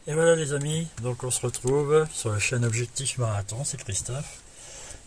Et voilà les amis, donc on se retrouve sur la chaîne Objectif Marathon, c'est Christophe.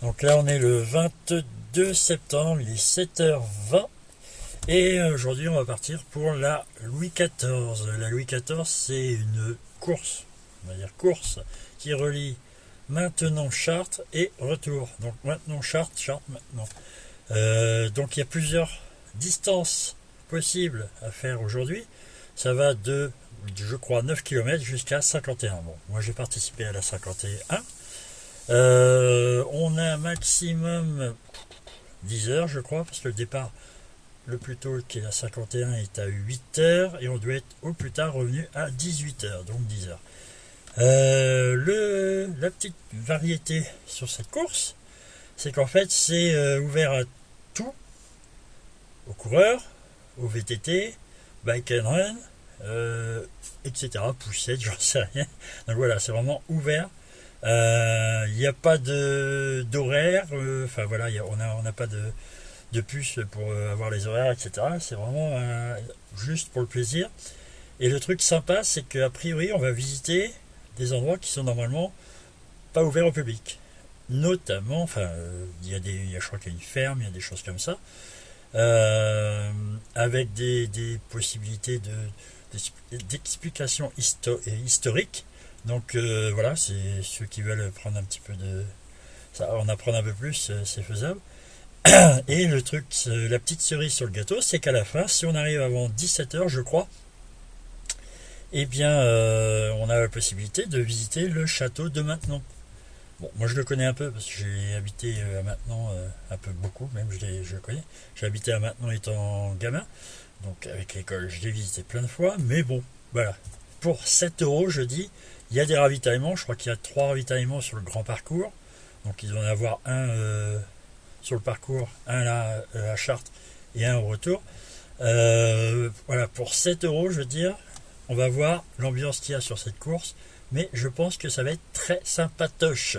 Donc là on est le 22 septembre, il est 7h20 et aujourd'hui on va partir pour la Louis XIV. La Louis XIV c'est une course, on va dire course, qui relie maintenant Chartres et retour. Donc maintenant Chartres, Chartres maintenant. Donc il y a plusieurs distances possibles à faire aujourd'hui. Ça va de, je crois, 9 km jusqu'à 51. Bon, moi j'ai participé à la 51. On a un maximum 10 heures, je crois, parce que le départ le plus tôt, qui est la 51, est à 8 heures et on doit être au plus tard revenu à 18 heures, donc 10 heures. La petite variété sur cette course, c'est qu'en fait c'est ouvert à tout, aux coureurs, aux VTT, bike and run, etc. Poussette, j'en sais rien. Donc voilà, c'est vraiment ouvert. Il n'y a pas d'horaire. Enfin voilà, on n'a pas de puce pour avoir les horaires, etc. C'est vraiment juste pour le plaisir. Et le truc sympa, c'est qu'a priori, on va visiter des endroits qui sont normalement pas ouverts au public. Notamment, enfin, je crois qu'il y a une ferme, il y a des choses comme ça. Avec des possibilités d'explication historique. Donc voilà, c'est ceux qui veulent prendre un petit peu en apprendre un peu plus, c'est faisable. Et le truc, la petite cerise sur le gâteau, c'est qu'à la fin, si on arrive avant 17h, je crois, eh bien on a la possibilité de visiter le château de Maintenon. Bon, moi je le connais un peu parce que j'ai habité à Maintenon un peu beaucoup, même je le connais. J'ai habité à Maintenon étant gamin, donc avec l'école je l'ai visité plein de fois, mais bon, voilà. Pour 7 €, je dis, il y a des ravitaillements, je crois qu'il y a 3 ravitaillements sur le grand parcours, donc ils vont en avoir un sur le parcours, un là à Chartres et un au retour. Voilà, pour 7 €, je veux dire, on va voir l'ambiance qu'il y a sur cette course, mais je pense que ça va être très sympatoche.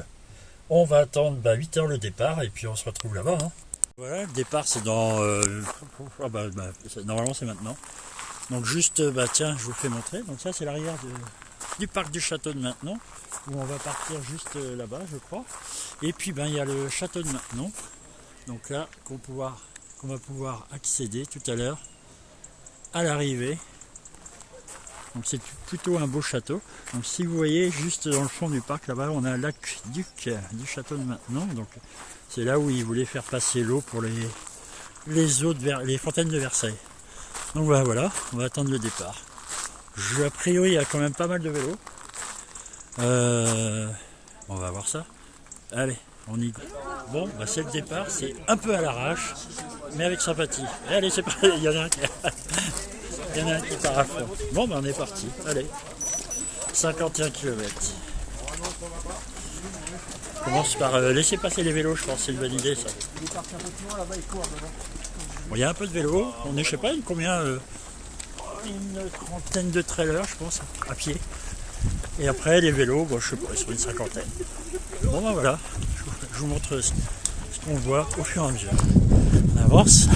On va attendre 8 heures le départ et puis on se retrouve là-bas. Hein. Voilà, le départ c'est dans... normalement c'est maintenant. Donc juste, tiens, je vous fais montrer. Donc ça c'est l'arrière du parc du château de Maintenon, où on va partir juste là-bas, je crois. Et puis il y a le château de Maintenon. Donc là, qu'on va pouvoir accéder tout à l'heure à l'arrivée. Donc c'est plutôt un beau château. Donc si vous voyez juste dans le fond du parc là-bas, on a l'aqueduc du château de Maintenon. Donc c'est là où ils voulaient faire passer l'eau pour les fontaines de Versailles. Donc voilà, on va attendre le départ. A priori, il y a quand même pas mal de vélos. On va voir ça. Allez, on y va. Bon, c'est le départ, c'est un peu à l'arrache, mais avec sympathie. Allez, c'est parti, il y en a un qui part à fond. Bon, on est parti. Allez, 51 km. On commence par laisser passer les vélos, je pense, c'est une bonne idée ça. Bon, il y a un peu de vélos, on est, je sais pas, combien, une trentaine de trailers, je pense, à pied. Et après, les vélos, je sais pas, sur une cinquantaine. Bon, voilà, je vous montre ce qu'on voit au fur et à mesure. On avance,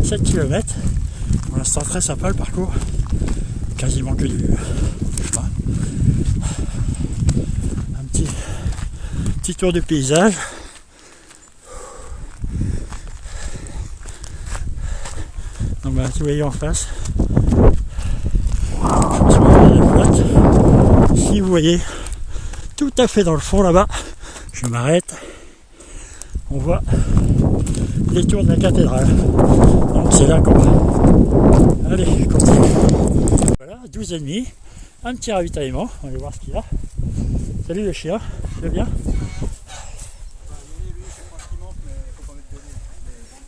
7 km. Pour l'instant, très sympa le parcours. Quasiment que du chemin. Un petit tour de paysage. Donc vous voyez en face, si vous voyez tout à fait dans le fond là-bas, je m'arrête, on voit les tours de la cathédrale. Donc c'est là qu'on va. Allez, continue. Voilà, 12h30, un petit ravitaillement, on va aller voir ce qu'il y a. Salut les chiens, tu vas bien?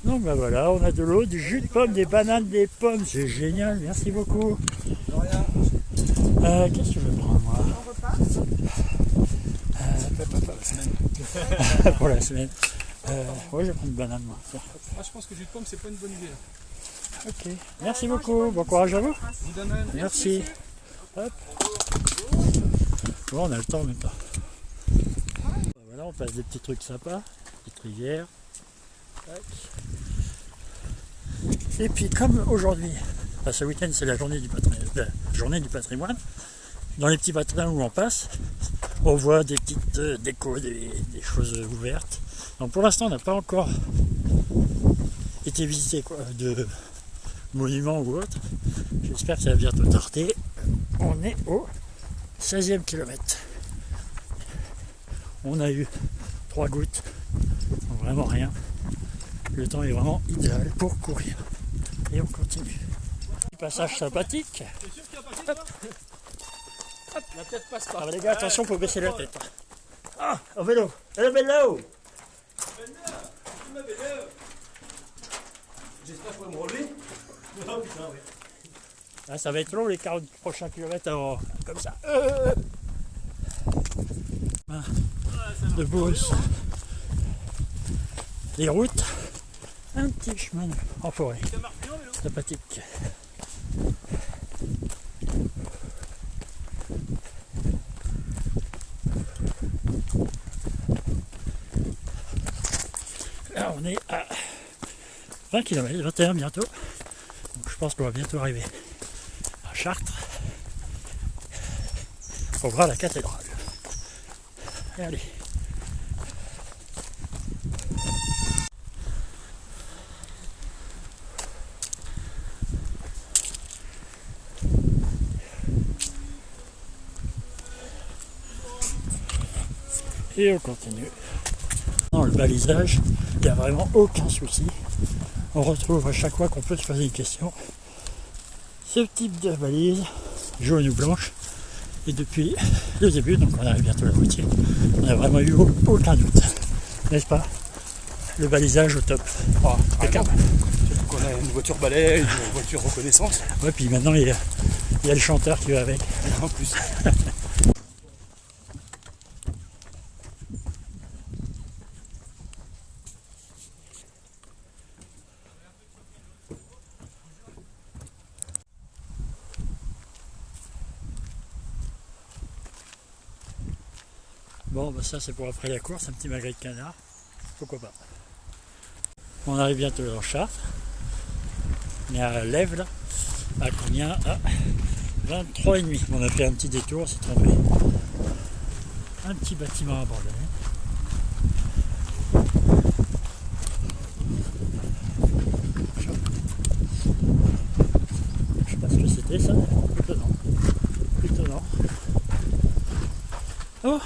Donc voilà, on a de l'eau, du jus de pomme, des bananes, des pommes, c'est génial, merci beaucoup. Qu'est-ce que je vais prendre moi? Pour la semaine. Ouais, je vais prendre une banane moi. Moi je pense que jus de pomme c'est pas une bonne idée. Ok, merci beaucoup, bon courage à vous. Merci. Hop. Bon, on a le temps en même temps. Voilà, on passe des petits trucs sympas, petite rivière. Tac. Et puis comme aujourd'hui, ce week-end c'est la journée du patrimoine, dans les petits patins où on passe, on voit des petites décos, des choses ouvertes. Donc pour l'instant, on n'a pas encore été visité de monuments ou autre. J'espère que ça va bientôt tarder. On est au 16e kilomètre. On a eu 3 gouttes, donc vraiment rien. Le temps est vraiment idéal pour courir. Et on continue. Petit passage sympathique. T'es sûr qu'il va passer, Hop. La tête passe pas. Ah bah les gars, attention, faut baisser la tête. Ah, au vélo. Le vélo. J'espère que je pourrai me relever. Oh putain, oui. Ah, ça va être long les 40 prochains kilomètres avant. Comme ça. Ah, de Beauce. Les routes. Un petit chemin en forêt. Ça marche bien, vélo. Sympathique. Là on est à 20 km, 21 bientôt. Donc je pense qu'on va bientôt arriver à Chartres pour voir la cathédrale. Et allez. Et on continue. Dans le balisage, il n'y a vraiment aucun souci. On retrouve à chaque fois qu'on peut se poser une question ce type de balise, jaune ou blanche. Et depuis le début, donc on arrive bientôt à la moitié, on n'a vraiment eu aucun doute. N'est-ce pas? Le balisage au top. Oh, Impeccable. surtout qu'on a une voiture balai, une voiture reconnaissance. Ouais, puis maintenant il y a le chanteur qui va avec. En plus. Bon, bah ça c'est pour après la course, un petit magret de canard, pourquoi pas. On arrive bientôt dans Chartres. On est à Lèves là, à combien? À 23,5. On a fait un petit détour, on s'est trompé. Un petit bâtiment abandonné. Je sais pas ce que c'était ça, étonnant. Étonnant. Oh.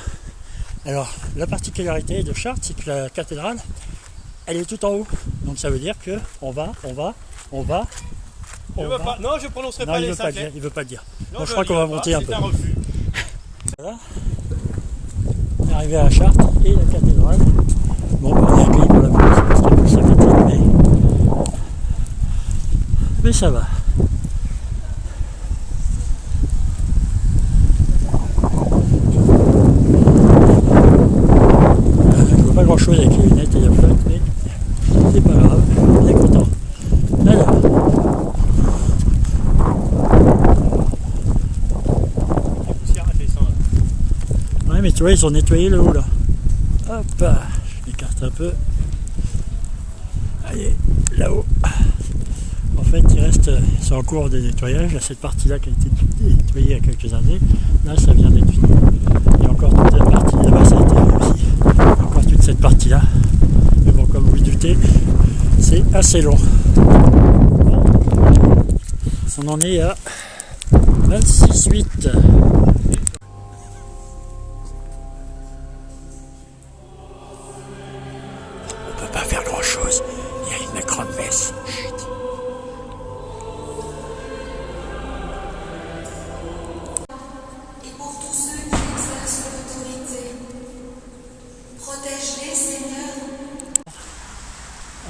Alors, la particularité de Chartres, c'est que la cathédrale, elle est tout en haut. Donc ça veut dire que on va. Non, je prononcerai Non, pas il les veut pas le 5 dire, il veut pas le dire. Non, Bon, je crois qu'on va monter un peu. C'est un refus. Voilà. On est arrivé à Chartres et la cathédrale. Bon, on est accueilli par la police parce qu'il y a plus sympathique, mais ça va. Je vois pas grand chose avec les lunettes et la flotte, mais c'est pas grave, on est content. Alors, La poussière a fait ça. ouais, mais tu vois, ils ont nettoyé le haut là. Hop, je m'écarte un peu. Allez, là-haut. En fait, c'est en cours de nettoyage. Là, cette partie-là qui a été nettoyée il y a quelques années, là, ça vient d'être fini. Il y a encore toute la partie là-bas, ça a été fait aussi. Encore toute cette partie-là. Mais bon, comme vous le doutez, c'est assez long. On en est à 26,8. On peut pas faire grand-chose. Il y a une grande messe. Chut. Et pour tous ceux qui exercent l'autorité, protège-les, Seigneur.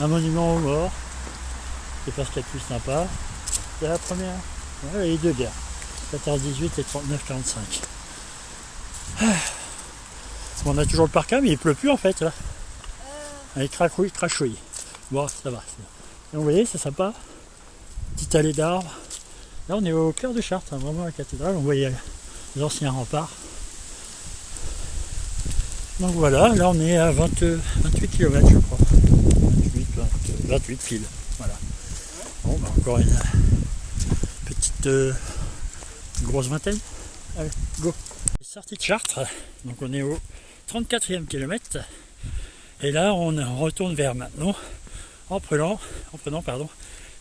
Un monument aux morts. C'est pas ce qu'il y a de plus sympa. C'est la première. Ouais, les deux guerres. 14-18 et 39-45. On a toujours le parka, mais il pleut plus en fait là. Il crachouille, crachouille. Bon, ça va. Et vous voyez, c'est sympa. Petite allée d'arbres. Là, on est au cœur de Chartres, hein, vraiment à la cathédrale. On voyait les anciens remparts. Donc voilà, là on est à 28 km je crois. 28 piles. Voilà. Bon, bah, encore une petite grosse vingtaine. Allez, go. Sortie de Chartres, donc on est au 34e kilomètre. Et là, on retourne vers maintenant en prenant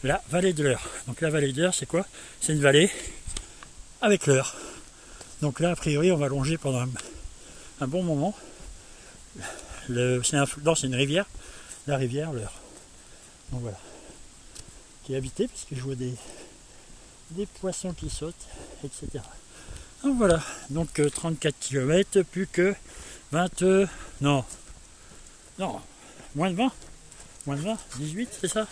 la vallée de l'Eure. Donc la vallée de l'Eure, c'est quoi? C'est une vallée avec l'Eure. Donc là, a priori, on va longer pendant un bon moment. C'est une rivière, la rivière l'Eure. Donc voilà. Qui est habitée, parce que je vois des poissons qui sautent, etc. Donc voilà. Donc 34 km, plus que 20... non, moins de 20. Moins de 20, 18, c'est ça?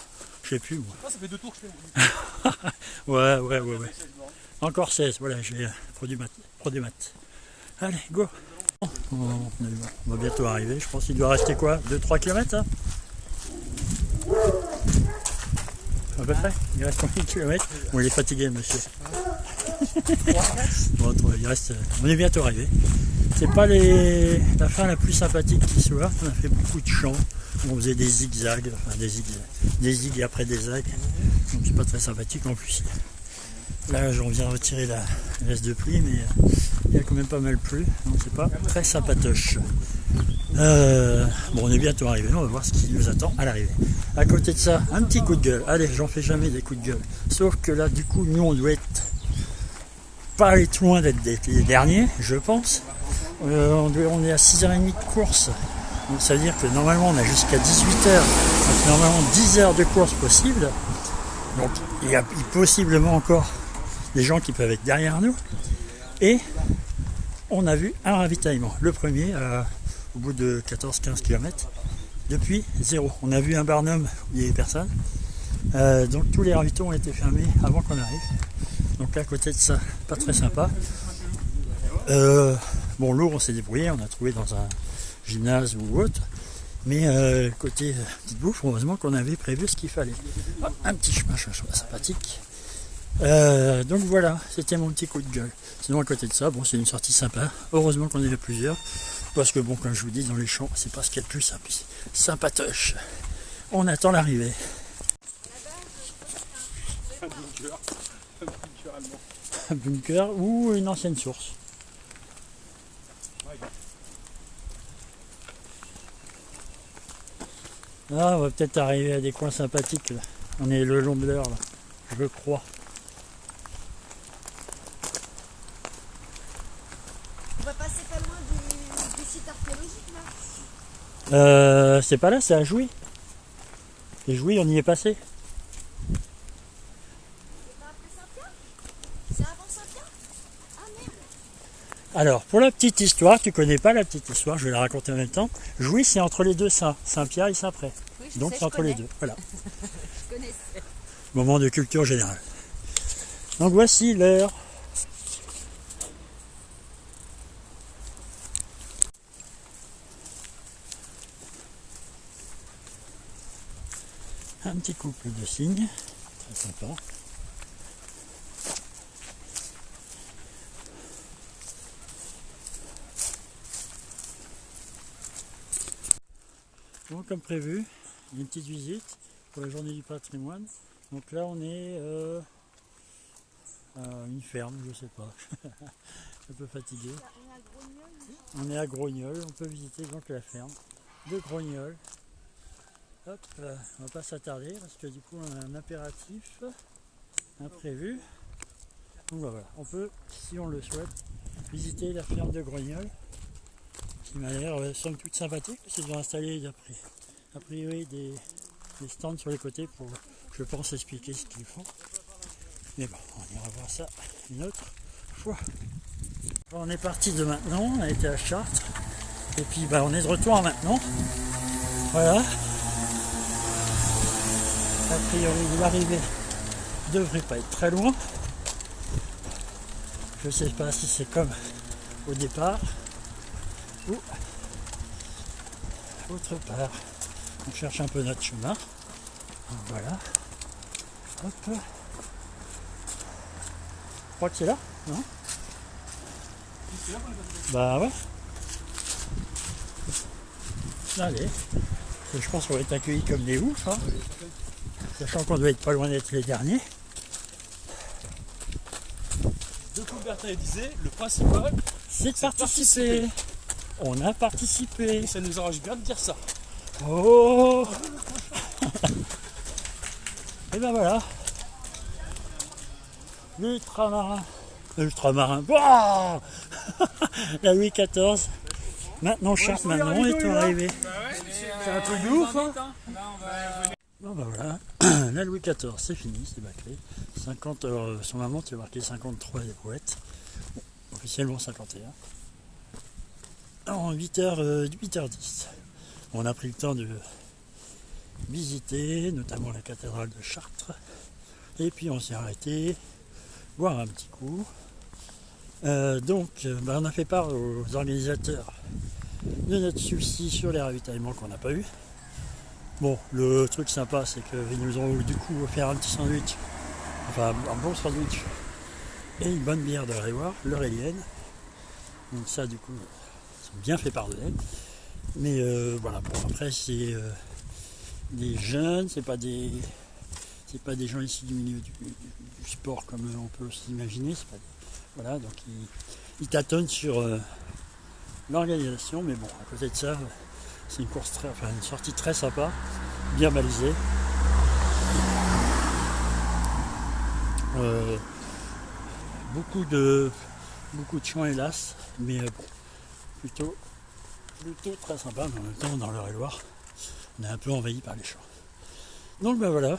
Je sais plus, moi. Ah, ça fait 2 tours que je fais. Ouais. Encore 16, voilà, j'ai pro du maths. Allez, go. On va bientôt arriver, je pense qu'il doit rester quoi? 2-3 km hein? À peu près? Il reste combien de kilomètres? Bon, il est fatigué, monsieur. Bon, il reste... On est bientôt arrivé. C'est pas la fin la plus sympathique qui soit. On a fait beaucoup de champs. On faisait des zigzags, enfin des zigs après des zags. Donc c'est pas très sympathique en plus. Là, j'en viens retirer la laisse de pluie, mais il y a quand même pas mal plu. Donc c'est pas très sympatoche. Bon, on est bientôt arrivé. On va voir ce qui nous attend à l'arrivée. À côté de ça, un petit coup de gueule. Allez, j'en fais jamais des coups de gueule. Sauf que là, du coup, nous, on doit être pas aller trop loin d'être les derniers, je pense. On est à 6h30 de course. Donc ça veut dire que normalement on a jusqu'à 18h. Donc normalement 10 heures de course possible. Donc il y a possiblement encore des gens qui peuvent être derrière nous. Et on a vu un ravitaillement. Le premier, au bout de 14-15 km, depuis 0. On a vu un barnum où il n'y avait personne. Donc tous les ravitaux ont été fermés avant qu'on arrive. Donc là, à côté de ça, pas très sympa. Bon, l'eau, on s'est débrouillé, on a trouvé dans un gymnase ou autre. Mais côté petite bouffe, heureusement qu'on avait prévu ce qu'il fallait. Ah, un petit chemin sympathique. Donc voilà, c'était mon petit coup de gueule. Sinon, à côté de ça, bon, c'est une sortie sympa. Heureusement qu'on est là plusieurs. Parce que bon, comme je vous dis, dans les champs, c'est pas ce qu'il y a de plus sympatoche. On attend l'arrivée. Un bunker ou une ancienne source. Là, on va peut-être arriver à des coins sympathiques. Là. On est le long de l'heure, là, je crois. On va passer pas loin du site archéologique là. C'est pas là, c'est à Jouy. Et Jouy, on y est passé. C'est avant Saint-Pierre? Ah merde. Alors, pour la petite histoire, tu connais pas la petite histoire, je vais la raconter en même temps. Jouy, c'est entre les deux saints, Saint-Pierre et Saint-Pré. Oui, Donc c'est entre les deux. Voilà. Je connaissais. Moment de culture générale. Donc voici l'heure. Un petit couple de cygnes, très sympa. Bon, comme prévu, une petite visite pour la journée du patrimoine. Donc là, on est à une ferme, je sais pas. Un peu fatigué. On est à Grognol, on peut visiter donc la ferme de Grognol. Hop, on va pas s'attarder parce que du coup on a un impératif imprévu. Donc voilà, on peut, si on le souhaite, visiter la ferme de Grognol, qui m'a l'air somme toute sympathique, parce qu'ils ont installé a priori des stands sur les côtés pour, je pense, expliquer ce qu'ils font. Mais bon, on ira voir ça une autre fois. On est parti de maintenant, on a été à Chartres, et puis bah, on est de retour maintenant. Voilà. A priori, l'arrivée devrait pas être très loin. Je sais pas si c'est comme au départ ou autre part. On cherche un peu notre chemin. Donc voilà. Hop. Je crois que c'est là, non? Bah ouais. Allez. Je pense qu'on va être accueillis comme des oufs, hein. Sachant qu'on doit être pas loin d'être les derniers. Deux coups de Martin disait, le principal, C'est de participer. On a participé. et ça nous arrange bien de dire ça. Oh. Et ben voilà. L'ultramarin. Wow. La Louis XIV. Maintenant, Charles Manon est arrivé. C'est un truc de ouf, hein. Bon ben voilà. La Louis XIV, c'est fini, c'est bâclé. 50, son maman, tu as marqué 53 des poètes. Bon, officiellement 51. En 8h10. On a pris le temps de visiter, notamment la cathédrale de Chartres. Et puis on s'est arrêté, boire un petit coup. On a fait part aux organisateurs de notre souci sur les ravitaillements qu'on n'a pas eu. Bon, le truc sympa, c'est qu'ils nous ont du coup offert un petit sandwich, enfin un bon sandwich, et une bonne bière de Révoir, l'Eurélienne. Donc ça, du coup, ils sont bien fait pardonner. Mais voilà, bon, après, c'est des jeunes, c'est pas des gens ici du milieu du sport comme on peut s'imaginer. Voilà, donc ils tâtonnent sur l'organisation, mais bon, à côté de ça, c'est une sortie très sympa, bien balisée. Beaucoup de champs hélas, mais bon, plutôt très sympa, mais en même temps dans l'Eure-et-Loire, on est un peu envahi par les champs. Donc ben voilà,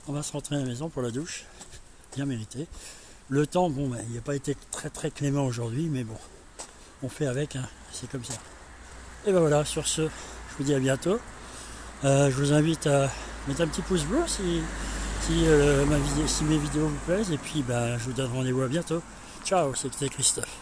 on va se rentrer à la maison pour la douche, bien mérité. Le temps, bon, ben, il n'a pas été très très clément aujourd'hui, mais bon, on fait avec, hein, c'est comme ça. Et ben voilà, sur ce, je vous dis à bientôt. Je vous invite à mettre un petit pouce bleu si mes vidéos vous plaisent, et puis ben, je vous donne rendez-vous à bientôt. Ciao, c'était Christophe.